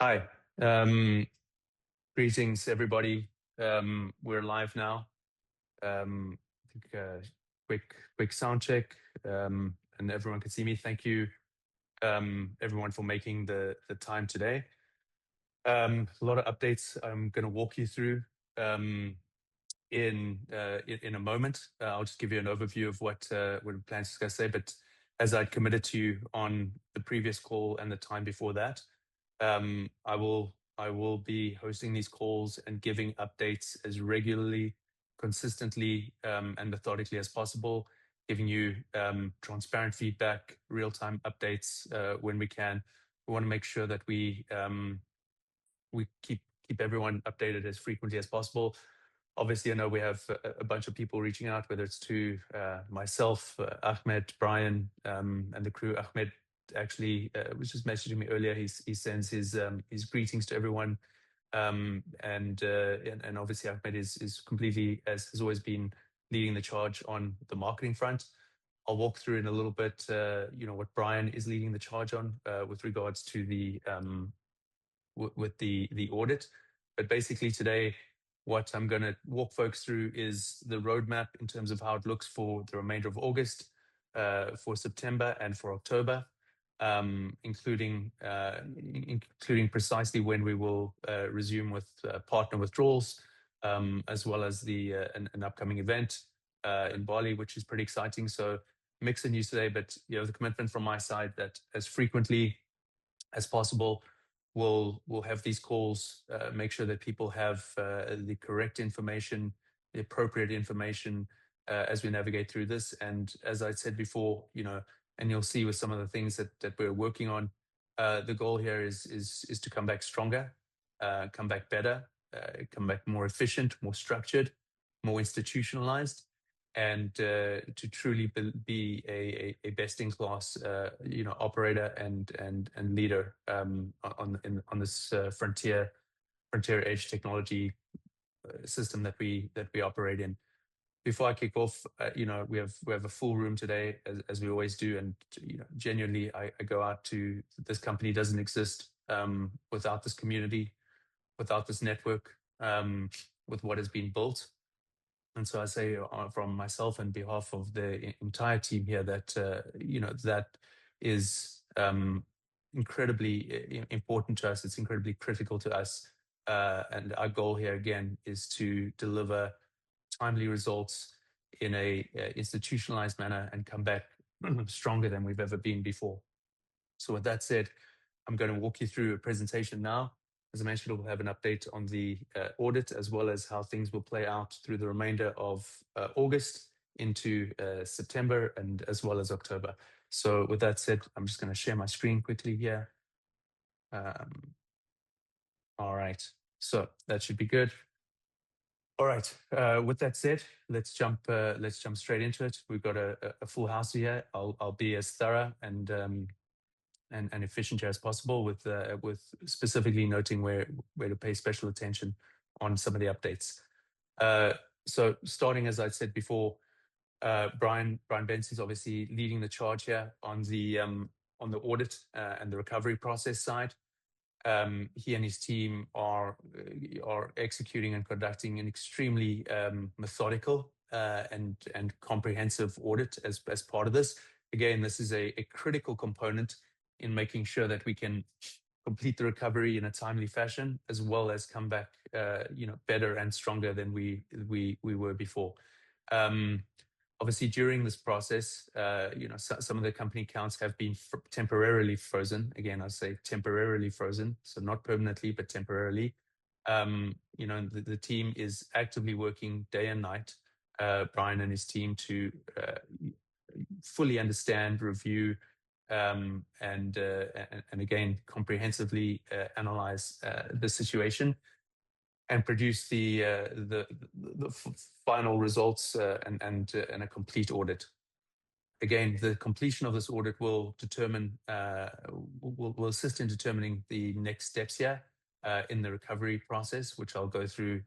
Hi. Greetings, everybody. We're live now. I think quick sound check, and everyone can see me. Thank you, everyone, for making the time today. A lot of updates I'm going to walk you through in a moment. I'll just give you an overview of what we plan to discuss today. But as I'd committed to you on the previous call and the time before that, I will be hosting these calls and giving updates as regularly, consistently, and methodically as possible, giving you transparent feedback, real-time updates when we can. We want to make sure that we keep everyone updated as frequently as possible. Obviously, I know we have a bunch of people reaching out, whether it's to myself, Ahmed, Brian, and the crew. Ahmed actually was just messaging me earlier. He sends his greetings to everyone, and obviously Ahmed is completely, as has always been, leading the charge on the marketing front. I'll walk through in a little bit, what Brian is leading the charge on with regards to the audit. But basically today, what I'm going to walk folks through is the roadmap in terms of how it looks for the remainder of August, for September, and for October, including precisely when we will resume with partner withdrawals, as well as an upcoming event in Bali, which is pretty exciting. So mix of news today, but the commitment from my side that as frequently as possible, we'll have these calls, make sure that people have the correct information, the appropriate information as we navigate through this. And as I said before, and you'll see with some of the things that we're working on, the goal here is to come back stronger, come back better, come back more efficient, more structured, more institutionalized, and to truly be a best-in-class operator and leader on this frontier edge technology system that we operate in. Before I kick off, we have a full room today, as we always do, and genuinely, I go out to this company doesn't exist without this community, without this network, with what has been built. And so I say, from myself and behalf of the entire team here, that that is incredibly important to us. It's incredibly critical to us, and our goal here again is to deliver timely results in a institutionalized manner and come back stronger than we've ever been before. So with that said, I'm going to walk you through a presentation now. As I mentioned, we'll have an update on the audit, as well as how things will play out through the remainder of August into September, and as well as October. So with that said, I'm just going to share my screen quickly here. All right, so that should be good. All right. With that said, let's jump straight into it. We've got a full house here. I'll be as thorough and efficient as possible, with specifically noting where to pay special attention on some of the updates. So starting, as I said before, Brian Benson is obviously leading the charge here on the audit and the recovery process side. He and his team are executing and conducting an extremely methodical and comprehensive audit as part of this. Again, this is a critical component in making sure that we can complete the recovery in a timely fashion, as well as come back better and stronger than we were before. Obviously, during this process, some of the company accounts have been temporarily frozen. Again, I say temporarily frozen, so not permanently, but temporarily. The team is actively working day and night, Brian and his team, to fully understand, review, and again comprehensively analyze the situation, and produce the final results and a complete audit. Again, the completion of this audit will assist in determining the next steps here in the recovery process, which I'll go through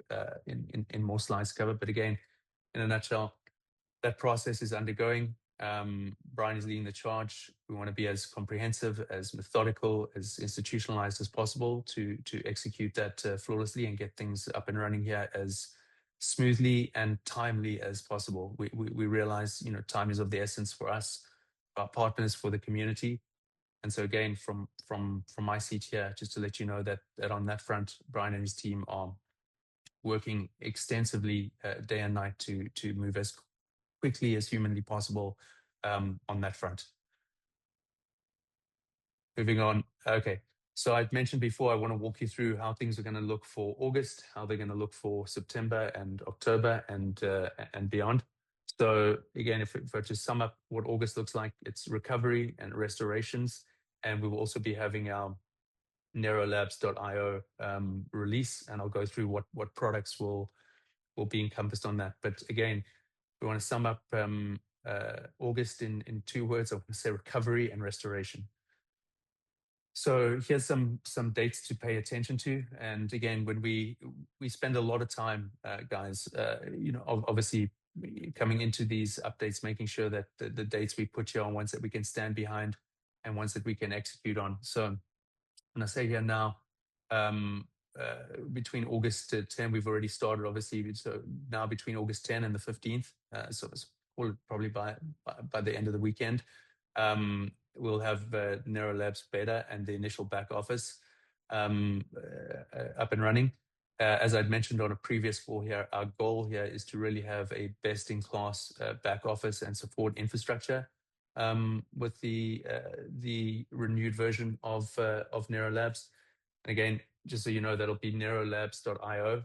in more slides to cover. But again, in a nutshell, that process is undergoing. Brian is leading the charge. We want to be as comprehensive, as methodical, as institutionalized as possible to execute that flawlessly and get things up and running here as smoothly and timely as possible. We realize, time is of the essence for us, our partners, for the community. And so again, from my seat here, just to let you know that on that front, Brian and his team are working extensively day and night to move as quickly as humanly possible on that front. Moving on. Okay. So I've mentioned before, I want to walk you through how things are going to look for August, how they're going to look for September and October and beyond. So again, if I just sum up what August looks like, it's recovery and restorations. And we will also be having our neurolabs.io release, and I'll go through what products will be encompassed on that. But again, we want to sum up August in 2 words. I want to say recovery and restoration. So here's some dates to pay attention to. And again, when we spend a lot of time, guys, obviously coming into these updates, making sure that the dates we put here are ones that we can stand behind and ones that we can execute on. So when I say here now, between August 10, we've already started, obviously. So now between August 10 and the 15th, so it's probably by the end of the weekend, we'll have NeuroLabs beta and the initial back office up and running. As I'd mentioned on a previous call here, our goal here is to really have a best-in-class back office and support infrastructure with the renewed version of NeuroLabs. And again, just so you know, that'll be neurolabs.io,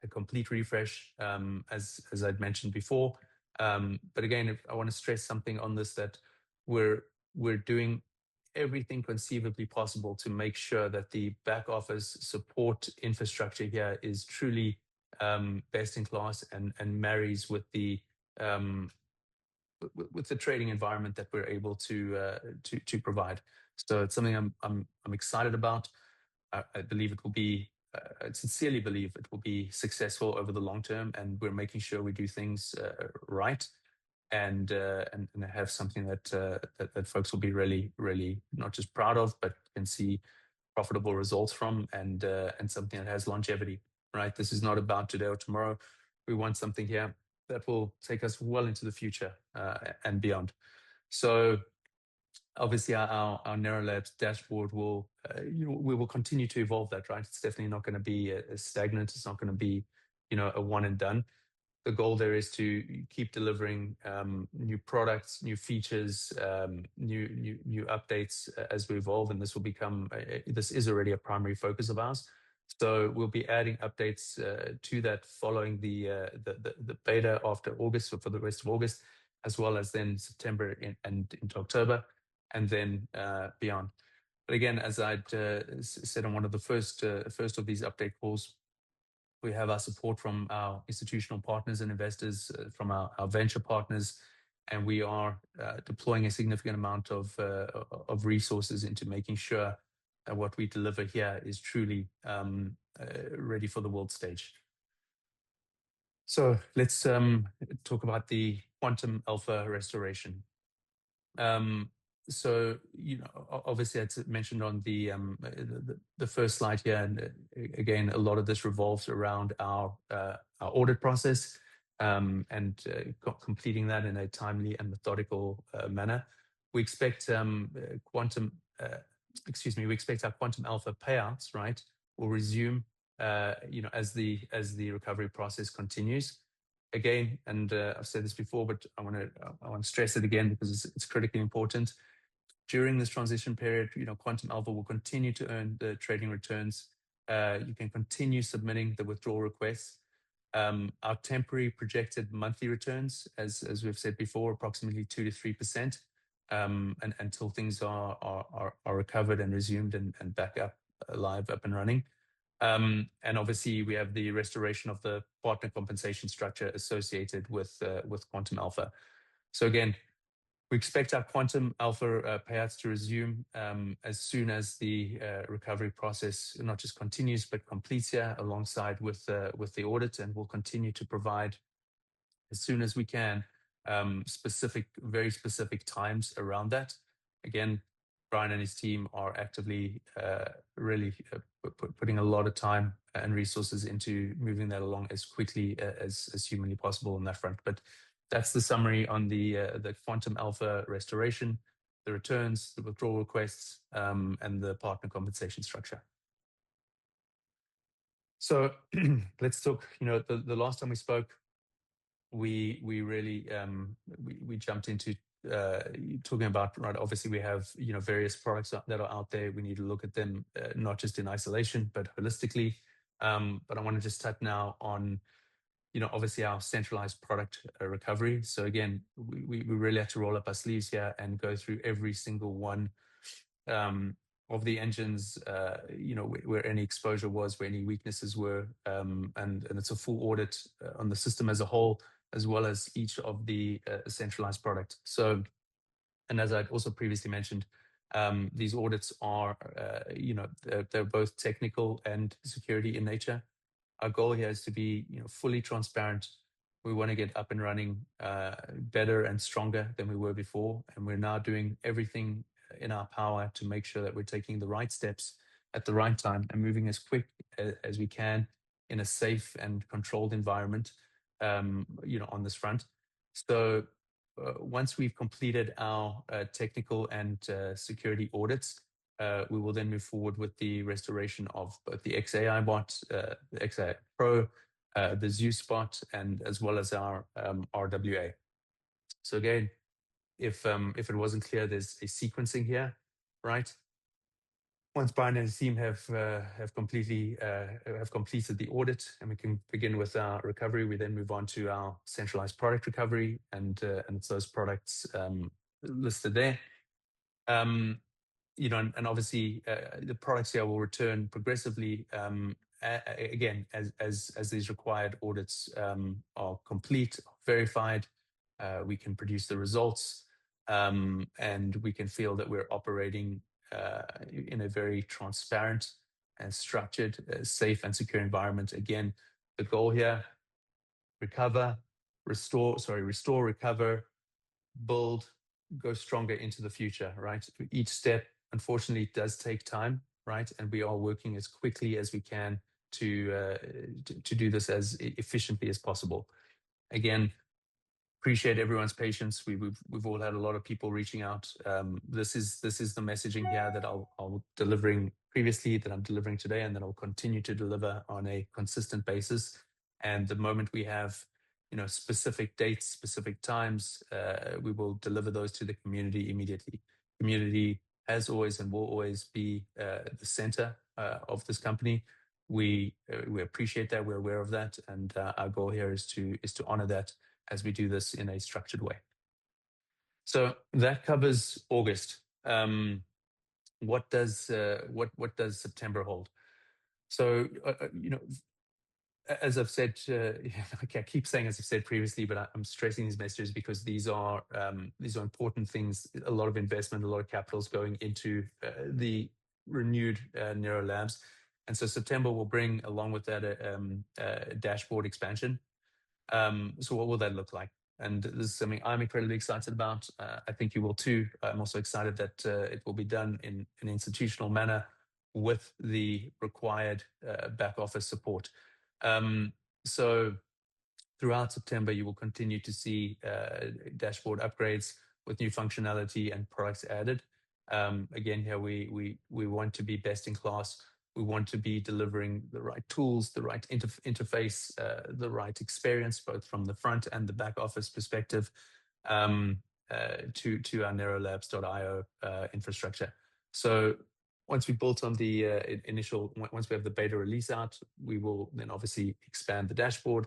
a complete refresh, as I'd mentioned before. But again, I want to stress something on this, that we're doing everything conceivably possible to make sure that the back office support infrastructure here is truly best in class and marries with the trading environment that we're able to provide. So it's something I'm excited about. I believe it will be. I sincerely believe it will be successful over the long term, and we're making sure we do things right, and have something that folks will be really not just proud of, but can see profitable results from, and something that has longevity. Right. This is not about today or tomorrow. We want something here that will take us well into the future and beyond. So obviously our NeuroLabs dashboard will we will continue to evolve that, right? It's definitely not going to be a stagnant. It's not going to be a one and done. The goal there is to keep delivering new products, new features, new updates as we evolve, and this will become this is already a primary focus of ours. So we'll be adding updates to that following the beta after August, or for the rest of August, as well as then September and into October, and then beyond. But again, as I'd said on one of the first of these update calls, we have our support from our institutional partners and investors, from our venture partners, and we are deploying a significant amount of resources into making sure that what we deliver here is truly ready for the world stage. So let's talk about the quantum alpha restoration. So, obviously, as mentioned on the first slide here, and again, a lot of this revolves around our audit process and completing that in a timely and methodical manner. We expect quantum alpha payouts, right, will resume, as the recovery process continues. Again, and I've said this before, but I want to stress it again because it's critically important. During this transition period, Quantum Alpha will continue to earn the trading returns. You can continue submitting the withdrawal requests. Our temporary projected monthly returns, as we've said before, approximately 2 to 3%, and until things are recovered and resumed and back up and running. And obviously, we have the restoration of the partner compensation structure associated with Quantum Alpha. So again, we expect our Quantum Alpha payouts to resume as soon as the recovery process not just continues but completes here, alongside with the audit, and we'll continue to provide, as soon as we can, very specific times around that. Again, Brian and his team are actively really putting a lot of time and resources into moving that along as quickly as humanly possible on that front. But that's the summary on the Quantum Alpha restoration, the returns, the withdrawal requests, and the partner compensation structure. So let's talk. The last time we spoke, we really we jumped into talking about, right, obviously we have various products that are out there. We need to look at them not just in isolation but holistically. But I want to just touch now on obviously our centralized product recovery. So again, we really had to roll up our sleeves here and go through every single one of the engines, where any exposure was, where any weaknesses were, and it's a full audit on the system as a whole, as well as each of the centralized product. So, and as I'd also previously mentioned, these audits are, they're both technical and security in nature. Our goal here is to be, fully transparent. We want to get up and running better and stronger than we were before, and we're now doing everything in our power to make sure that we're taking the right steps at the right time and moving as quick as we can in a safe and controlled environment, on this front. So once we've completed our technical and security audits, we will then move forward with the restoration of both the XAI bot, the XAI Pro, the Zeus bot, and as well as our RWA. So again, if it wasn't clear, there's a sequencing here, right? Once Brian and his team have completed the audit and we can begin with our recovery, we then move on to our centralized product recovery, and it's those products listed there. And obviously the products here will return progressively, again, as these required audits are complete, verified. We can produce the results, and we can feel that we're operating in a very transparent and structured, safe and secure environment. Again, the goal here: restore, recover, build, go stronger into the future, right? Each step, unfortunately, does take time, right? And we are working as quickly as we can to do this as efficiently as possible. Again, appreciate everyone's patience. We've all had a lot of people reaching out. This is the messaging here that I'll delivering previously, that I'm delivering today, and that I'll continue to deliver on a consistent basis. And the moment we have specific dates, specific times, we will deliver those to the community immediately. Community, as always, and will always be the center of this company. We appreciate that. We're aware of that, and our goal here is to honor that as we do this in a structured way. So that covers August. What does September hold? So as I've said, I keep saying as I've said previously, but I'm stressing these messages because these are important things. A lot of investment, a lot of capital is going into the renewed Neuro Labs, and so September will bring along with that a dashboard expansion. So what will that look like? And this is something I'm incredibly excited about. I think you will too. I'm also excited that it will be done in an institutional manner with the required back office support. So throughout September, you will continue to see dashboard upgrades with new functionality and products added. Again, here we want to be best in class. We want to be delivering the right tools, the right interface, the right experience, both from the front and the back office perspective, to our neurolabs.io infrastructure. So once we built on the once we have the beta release out, we will then obviously expand the dashboard.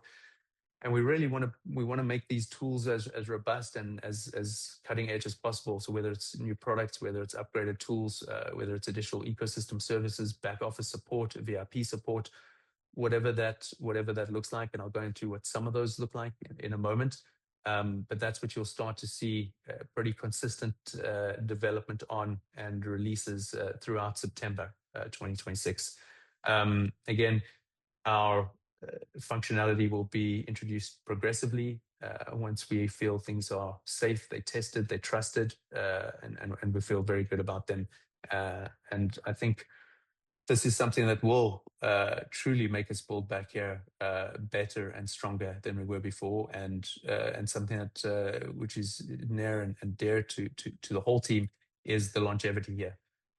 And we really want to make these tools as robust and as cutting edge as possible. So whether it's new products, whether it's upgraded tools, whether it's additional ecosystem services, back office support, VIP support, whatever that looks like, and I'll go into what some of those look like in a moment. But that's what you'll start to see pretty consistent development on and releases throughout September 2026. Again, our functionality will be introduced progressively. once we feel things are safe, they're tested, they're trusted, and we feel very good about them. And I think this is something that will truly make us build back here better and stronger than we were before, and something that which is near and dear to the whole team is the longevity here.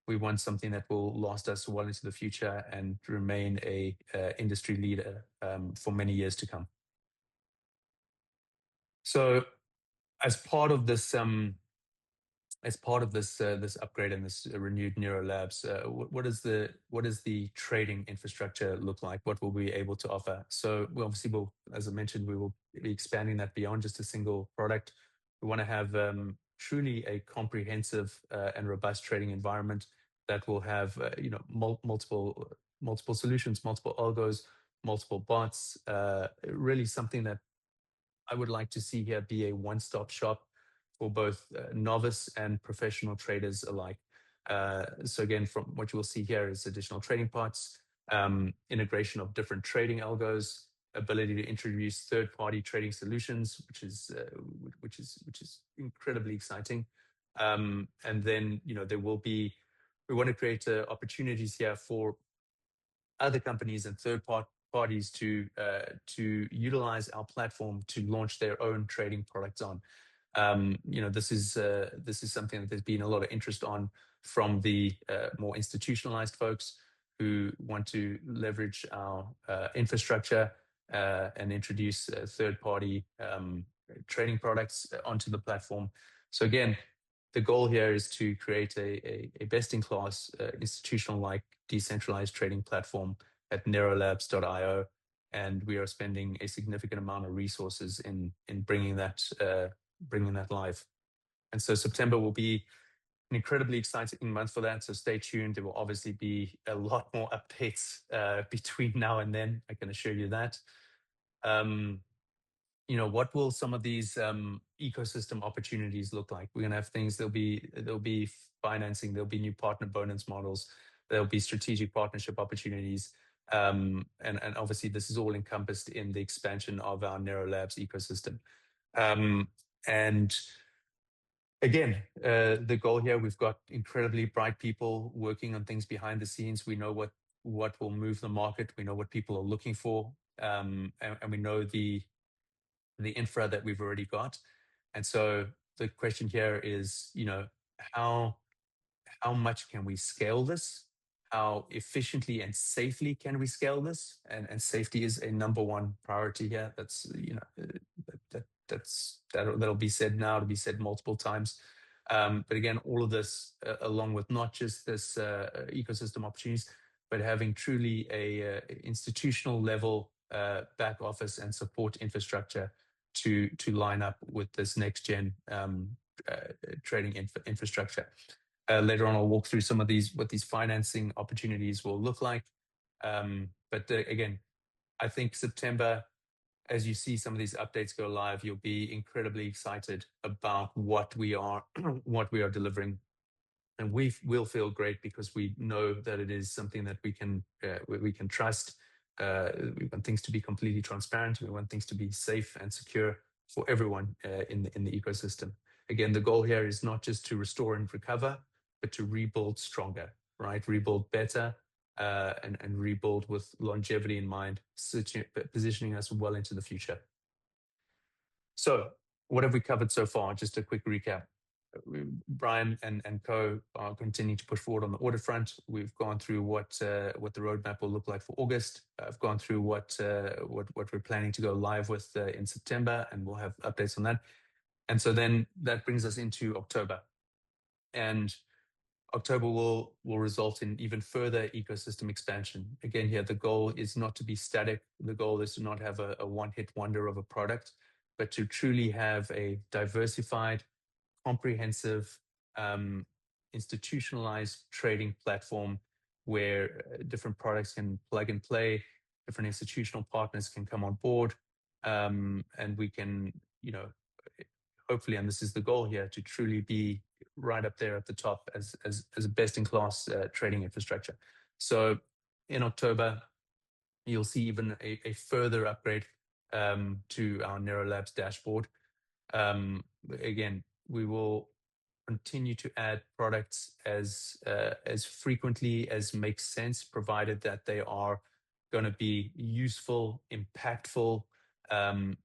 We want something that will last us well into the future and remain a industry leader for many years to come. So, as part of this this upgrade and this renewed Neuro Labs, what is the trading infrastructure look like? What will we be able to offer? So we obviously will, as I mentioned, we will be expanding that beyond just a single product. We want to have truly a comprehensive and robust trading environment that will have multiple solutions, multiple algos, multiple bots. Really something that I would like to see here be a one-stop shop for both novice and professional traders alike. So again, from what you will see here is additional trading parts, integration of different trading algos, ability to introduce third-party trading solutions, which is incredibly exciting. And then we want to create opportunities here for other companies and third parties to utilize our platform to launch their own trading products on. This is something that there's been a lot of interest on from the more institutionalized folks who want to leverage our infrastructure and introduce third-party trading products onto the platform. So again, the goal here is to create a best-in-class institutional-like decentralized trading platform at neurolabs.io, and we are spending a significant amount of resources in bringing that live. And so September will be an incredibly exciting month for that. So stay tuned. There will obviously be a lot more updates between now and then. I can assure you that. What will some of these ecosystem opportunities look like? We're going to have things. There'll be financing. There'll be new partner bonus models. There'll be strategic partnership opportunities. And obviously, this is all encompassed in the expansion of our Neuro Labs ecosystem. And again, the goal here, we've got incredibly bright people working on things behind the scenes. We know what will move the market. We know what people are looking for. And we know the infra that we've already got. And so the question here is, how much can we scale this? How efficiently and safely can we scale this? And safety is a number one priority here. That'll be said now, to be said multiple times. But again, all of this, along with not just this ecosystem opportunities, but having truly a institutional level back office and support infrastructure to line up with this next gen trading infrastructure. Later on, I'll walk through some of what these financing opportunities will look like. But again, I think September, as you see some of these updates go live, you'll be incredibly excited about what we are delivering. And we'll feel great because we know that it is something that we can trust. We want things to be completely transparent. We want things to be safe and secure for everyone in the ecosystem. Again, the goal here is not just to restore and recover, but to rebuild stronger, right? Rebuild better, and rebuild with longevity in mind, positioning us well into the future. So, what have we covered so far? Just a quick recap. Brian and co are continuing to push forward on the audit front. We've gone through what the roadmap will look like for August. I've gone through what we're planning to go live with in September, and we'll have updates on that. And so then that brings us into October, and October will result in even further ecosystem expansion. Again, here the goal is not to be static. The goal is to not have a one-hit wonder of a product, but to truly have a diversified, comprehensive, institutionalized trading platform where different products can plug and play, different institutional partners can come on board, and we can, hopefully, and this is the goal here, to truly be right up there at the top as a best-in-class trading infrastructure. So in October, you'll see even a further upgrade to our Nero Labs dashboard. Again, we will continue to add products as frequently as makes sense, provided that they are going to be useful, impactful, and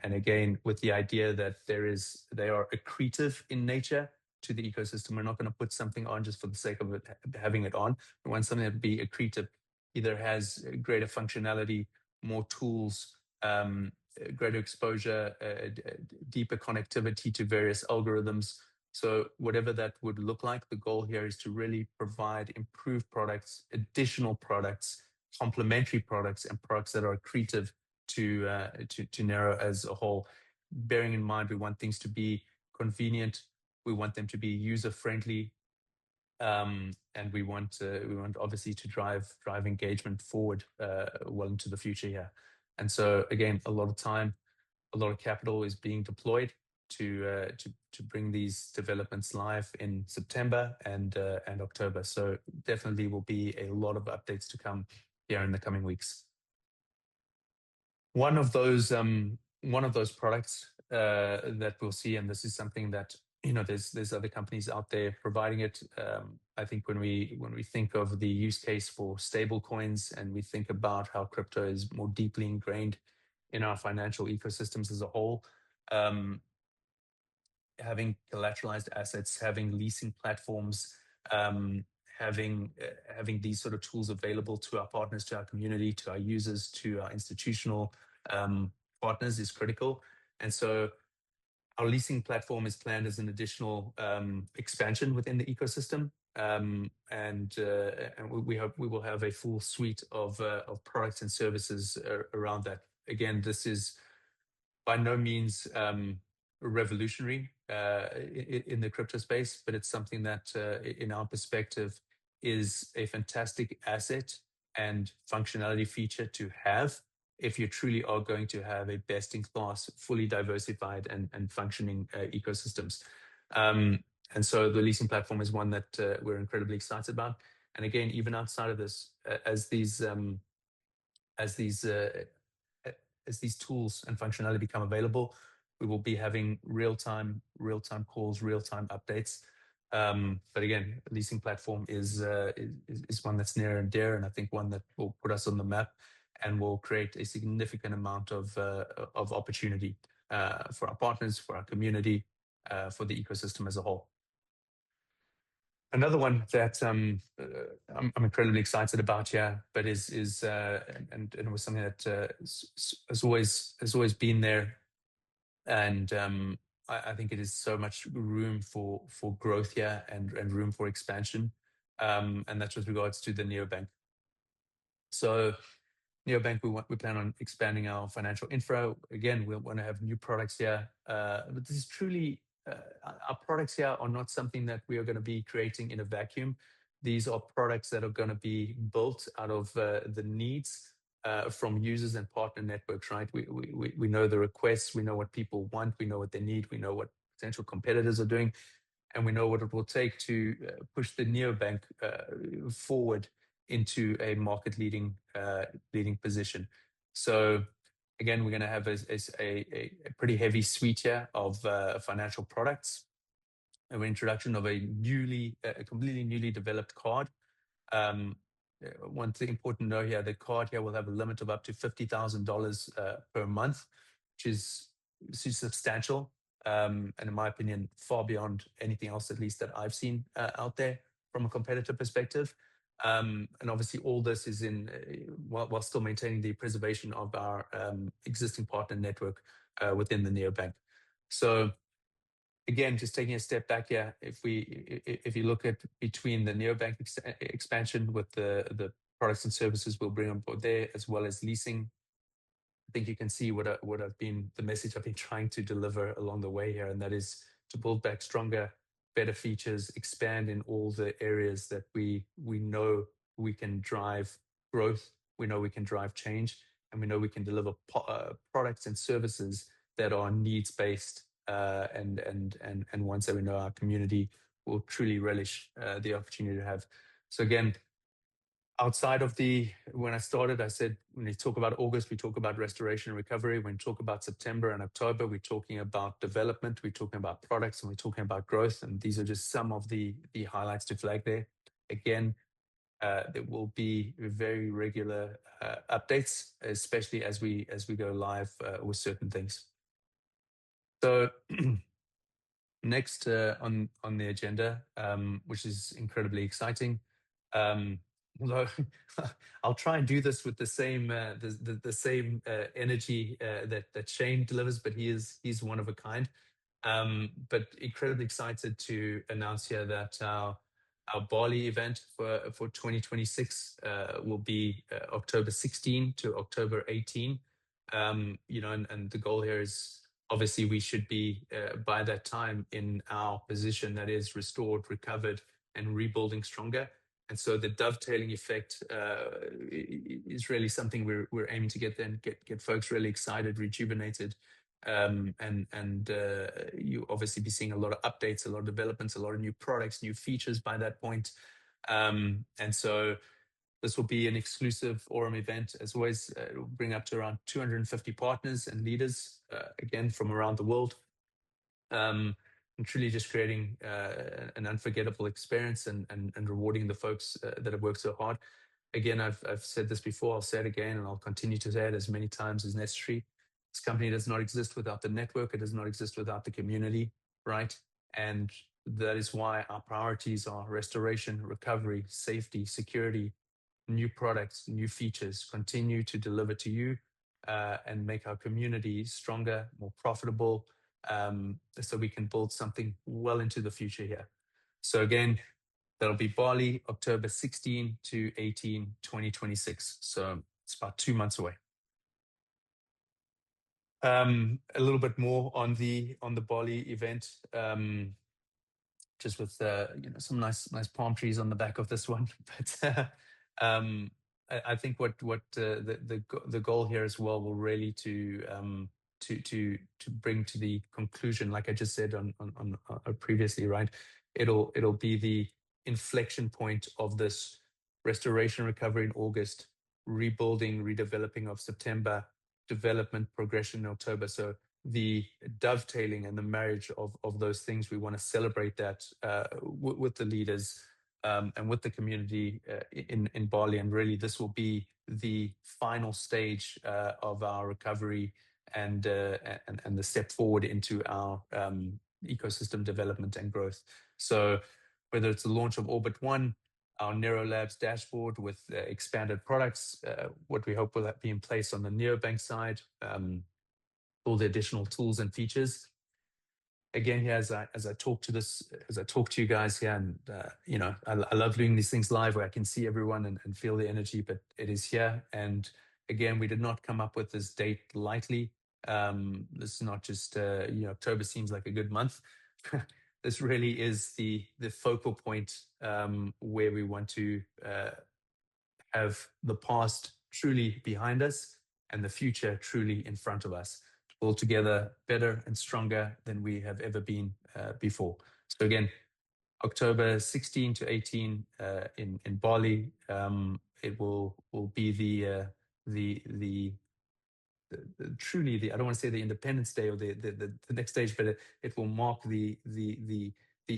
again with the idea that they are accretive in nature to the ecosystem. We're not going to put something on just for the sake of it, having it on. We want something to be accretive, either has greater functionality, more tools, greater exposure, deeper connectivity to various algorithms. So whatever that would look like, the goal here is to really provide improved products, additional products, complementary products, and products that are accretive to Nero as a whole. Bearing in mind, we want things to be convenient, we want them to be user friendly, and we want obviously to drive engagement forward well into the future here. And so again, a lot of time, a lot of capital is being deployed to bring these developments live in September and October. So definitely will be a lot of updates to come here in the coming weeks. One of those products that we'll see, and this is something that there's other companies out there providing it. I think when we think of the use case for stable coins, and we think about how crypto is more deeply ingrained in our financial ecosystems as a whole, having collateralized assets, having leasing platforms, having these sort of tools available to our partners, to our community, to our users, to our institutional partners is critical. And so our leasing platform is planned as an additional expansion within the ecosystem, and we hope we will have a full suite of products and services around that. Again, this is by no means revolutionary in the crypto space, but it's something that, in our perspective, is a fantastic asset and functionality feature to have if you truly are going to have a best-in-class, fully diversified and functioning ecosystems. And so the leasing platform is one that we're incredibly excited about. And again, even outside of this, as these tools and functionality become available, we will be having real-time calls, real-time updates. But again, leasing platform is one that's near and dear, and I think one that will put us on the map and will create a significant amount of opportunity for our partners, for our community, for the ecosystem as a whole. Another one that I'm incredibly excited about here, but is and it was something that has always been there, and I think it is so much room for growth here and room for expansion, and that's with regards to the neobank. So neobank, we plan on expanding our financial infra. Again, we want to have new products here, but this is truly our products here are not something that we are going to be creating in a vacuum. These are products that are going to be built out of the needs from users and partner networks, right? We know the requests, we know what people want, we know what they need, we know what potential competitors are doing, and we know what it will take to push the neobank forward into a market leading position. So again, we're going to have a pretty heavy suite here of financial products. An introduction of a completely newly developed card. One thing important to know here, the card here will have a limit of up to $50,000 per month, which is substantial, and in my opinion, far beyond anything else, at least that I've seen out there from a competitor perspective. And obviously, all this is in while still maintaining the preservation of our existing partner network within the neobank. So again, just taking a step back here, if you look at between the neobank expansion with the products and services we'll bring on board there, as well as leasing, I think you can see the message I've been trying to deliver along the way here, and that is to build back stronger, better features, expand in all the areas that we know we can drive growth, we know we can drive change, and we know we can deliver products and services that are needs-based, and ones that we know our community will truly relish the opportunity to have. So again, outside of when I started, I said, when we talk about August, we talk about restoration and recovery. When we talk about September and October, we're talking about development, we're talking about products, and we're talking about growth. And these are just some of the highlights to flag there. Again, there will be very regular updates, especially as we go live with certain things. So next on the agenda, which is incredibly exciting. Although I'll try and do this with the same energy that Shane delivers, but he's one of a kind. But incredibly excited to announce here that our Bali event for 2026 will be October 16 to October 18. And the goal here is obviously we should be by that time in our position that is restored, recovered, and rebuilding stronger. And so the dovetailing effect is really something we're aiming to get there and get folks really excited, rejuvenated, and you obviously be seeing a lot of updates, a lot of developments, a lot of new products, new features by that point. And so this will be an exclusive Aurum event. As always, it will bring up to around 250 partners and leaders, again, from around the world. And truly just creating an unforgettable experience and rewarding the folks that have worked so hard. Again, I've said this before, I'll say it again, and I'll continue to say it as many times as necessary. This company does not exist without the network. It does not exist without the community, right? And that is why our priorities are restoration, recovery, safety, security, new products, new features, continue to deliver to you and make our community stronger, more profitable, so we can build something well into the future here. So again, that'll be Bali, October 16 to 18, 2026. So it's about 2 months away. A little bit more on the Bali event, just with some nice palm trees on the back of this one. But I think what the goal here as well will really to bring to the conclusion, like I just said on previously, right? It'll be the inflection point of this restoration recovery in August, rebuilding, redeveloping of September, development progression in October. So the dovetailing and the marriage of those things, we want to celebrate that with the leaders and with the community in Bali. And really, this will be the final stage of our recovery and the step forward into our ecosystem development and growth. So whether it's the launch of Orbit One, our Nero Labs dashboard with expanded products, what we hope will be in place on the neobank side, all the additional tools and features. Again, here as I talk to you guys here, and I love doing these things live where I can see everyone and feel the energy, but it is here. And again, we did not come up with this date lightly. This is not just October seems like a good month. This really is the focal point where we want to have the past truly behind us and the future truly in front of us, all together better and stronger than we have ever been before. So again, October 16 to 18 in Bali. It will be the truly the, I don't want to say the Independence Day or the next stage, but it will mark the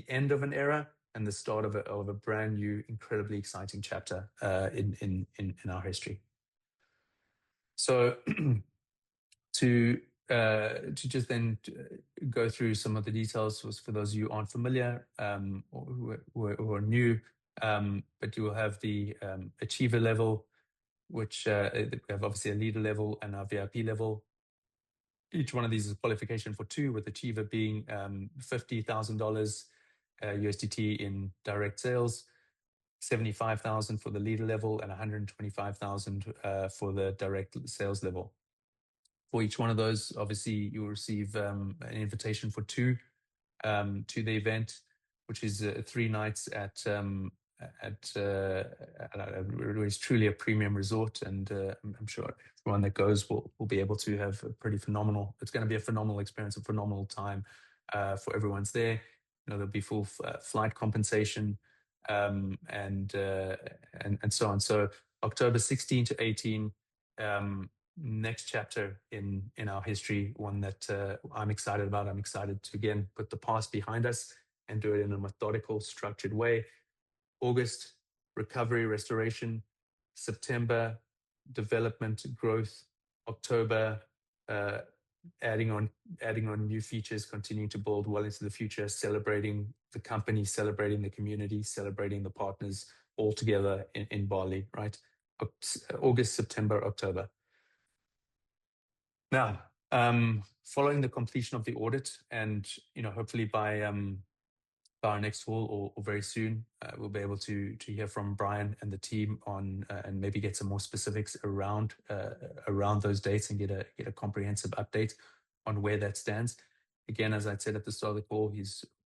end of an era and the start of a brand new, incredibly exciting chapter in our history. So to just then go through some of the details was for those of you who aren't familiar or who are new, but you will have the achiever level, which we have obviously a leader level and our VIP level. Each one of these is qualification for two, with achiever being $50,000 USDT in direct sales, 75,000 for the leader level, and 125,000 for the direct sales level. For each one of those, obviously, you will receive an invitation for two to the event, which is 3 nights at it's truly a premium resort, and I'm sure everyone that goes will be able to have a pretty phenomenal. It's going to be a phenomenal experience, a phenomenal time for everyone's there. There'll be full flight compensation. and so on. So October 16 to 18, next chapter in our history, one that I'm excited about. I'm excited to again put the past behind us and do it in a methodical, structured way. August, recovery, restoration. September, development, growth. October, uh, adding on new features, continuing to build well into the future, celebrating the company, celebrating the community, celebrating the partners all together in Bali, right? August, September, October. Now, following the completion of the audit, and hopefully by our next call or very soon, we'll be able to hear from Brian and the team on and maybe get some more specifics around those dates and get a comprehensive update on where that stands. Again, as I said at the start of the call,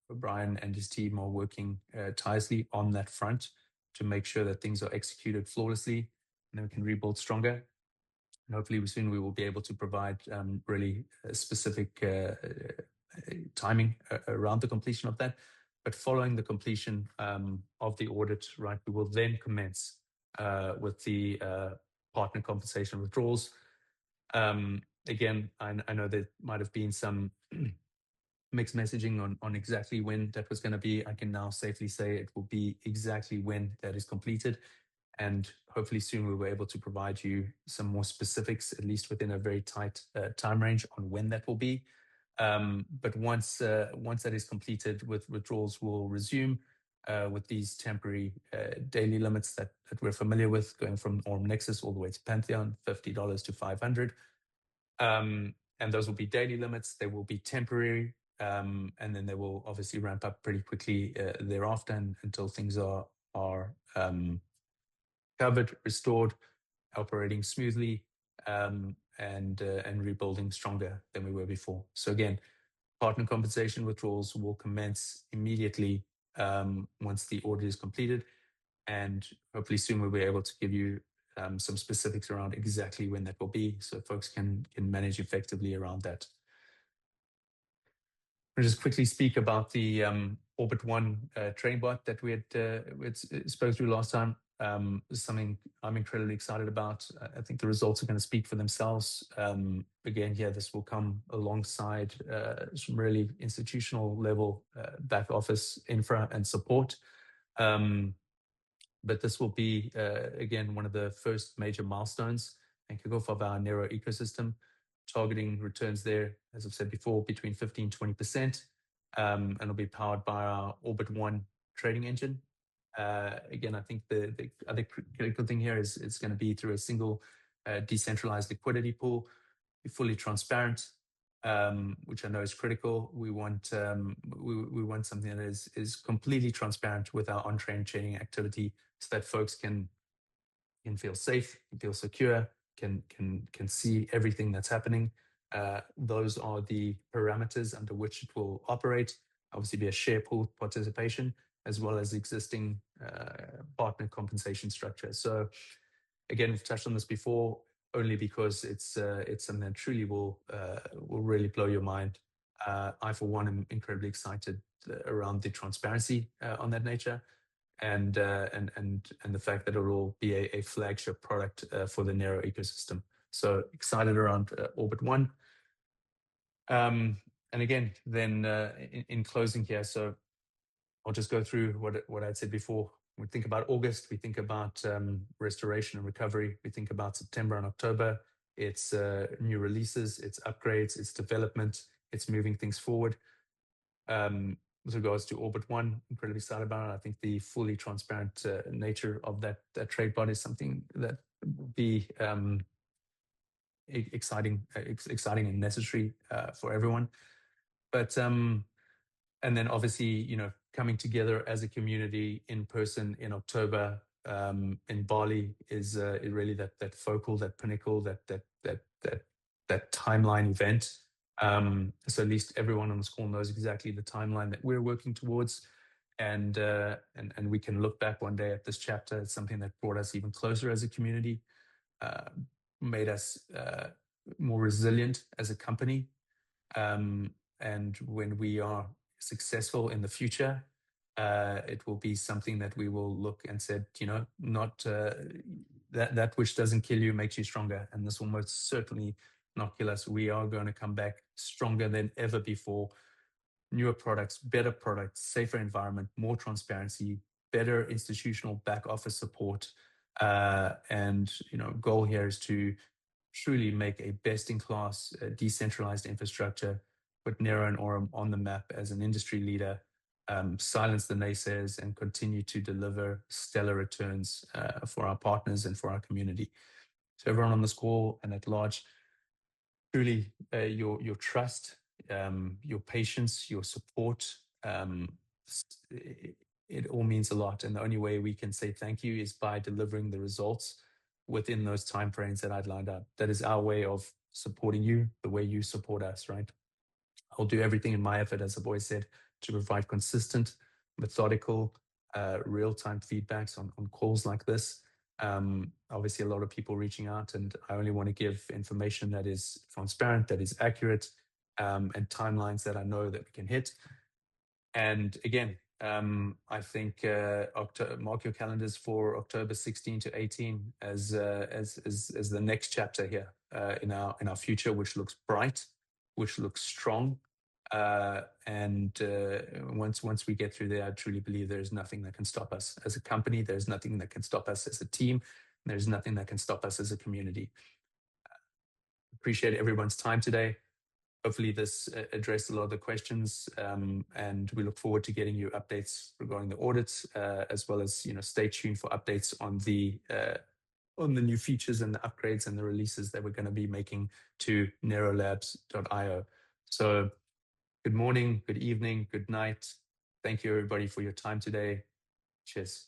Brian and his team are working tirelessly on that front to make sure that things are executed flawlessly, and then we can rebuild stronger. And hopefully soon we will be able to provide really specific timing around the completion of that. But following the completion of the audit, right, we will then commence with the partner compensation withdrawals. Again, I know there might have been some mixed messaging on exactly when that was going to be. I can now safely say it will be exactly when that is completed. And hopefully soon we'll be able to provide you some more specifics, at least within a very tight time range on when that will be. But once that is completed, withdrawals will resume with these temporary daily limits that we're familiar with, going from Aurum Nexus all the way to Pantheon, $50 to $500. And those will be daily limits. They will be temporary, and then they will obviously ramp up pretty quickly thereafter until things are covered, restored, operating smoothly, and rebuilding stronger than we were before. So again, partner compensation withdrawals will commence immediately once the audit is completed, and hopefully soon we'll be able to give you some specifics around exactly when that will be, so folks can manage effectively around that. I'll just quickly speak about the Orbit One train bot that we had spoke through last time. Something I'm incredibly excited about. I think the results are going to speak for themselves. Again, this will come alongside some really institutional level back office infra and support. But this will be, again, one of the first major milestones and kickoff of our Nero ecosystem, targeting returns there, as I've said before, between 15 to 20%. And it'll be powered by our Orbit One trading engine. Again, I think the other critical thing here is it's going to be through a single decentralized liquidity pool, be fully transparent, which I know is critical. We want something that is completely transparent with our on-chain trading activity, so that folks can feel safe, can feel secure, can see everything that's happening. Those are the parameters under which it will operate. Obviously, be a share pool participation as well as existing partner compensation structure. So again, we've touched on this before, only because it's something that truly will really blow your mind. I, for one, am incredibly excited around the transparency on that nature, and the fact that it will be a flagship product for the Nero ecosystem. So excited around Orbit One. And again, then in closing here, so I'll just go through what I'd said before. We think about August, we think about restoration and recovery. We think about September and October. It's new releases, it's upgrades, it's development, it's moving things forward. With regards to Orbit One, incredibly excited about it. I think the fully transparent nature of that trade bot is something that will be exciting and necessary for everyone. But and then obviously, coming together as a community in person in October in Bali is really that focal, that pinnacle, that timeline event. So at least everyone on this call knows exactly the timeline that we're working towards, and we can look back one day at this chapter as something that brought us even closer as a community, made us more resilient as a company, and when we are successful in the future, it will be something that we will look and said, not that which doesn't kill you makes you stronger, and this will most certainly not kill us. We are going to come back stronger than ever before. Newer products, better products, safer environment, more transparency, better institutional back office support, and goal here is to truly make a best-in-class decentralized infrastructure, put Nero and Aurum on the map as an industry leader, silence the naysayers, and continue to deliver stellar returns for our partners and for our community. So everyone on this call and at large, truly your trust, your patience, your support, it all means a lot. And the only way we can say thank you is by delivering the results within those timeframes that I'd lined up. That is our way of supporting you, the way you support us, right? I'll do everything in my effort, as I've always said, to provide consistent, methodical, real-time feedbacks on calls like this. Obviously, a lot of people reaching out, and I only want to give information that is transparent, that is accurate, and timelines that I know that we can hit. And again, I think mark your calendars for October 16 to 18 as the next chapter here in our future, which looks bright, which looks strong. And once we get through there, I truly believe there is nothing that can stop us as a company. There's nothing that can stop us as a team. There's nothing that can stop us as a community. Appreciate everyone's time today. Hopefully this addressed a lot of the questions, and we look forward to getting you updates regarding the audits, as well as stay tuned for updates on the new features and the upgrades and the releases that we're going to be making to nerolabs.io. So good morning, good evening, good night. Thank you everybody for your time today. Cheers.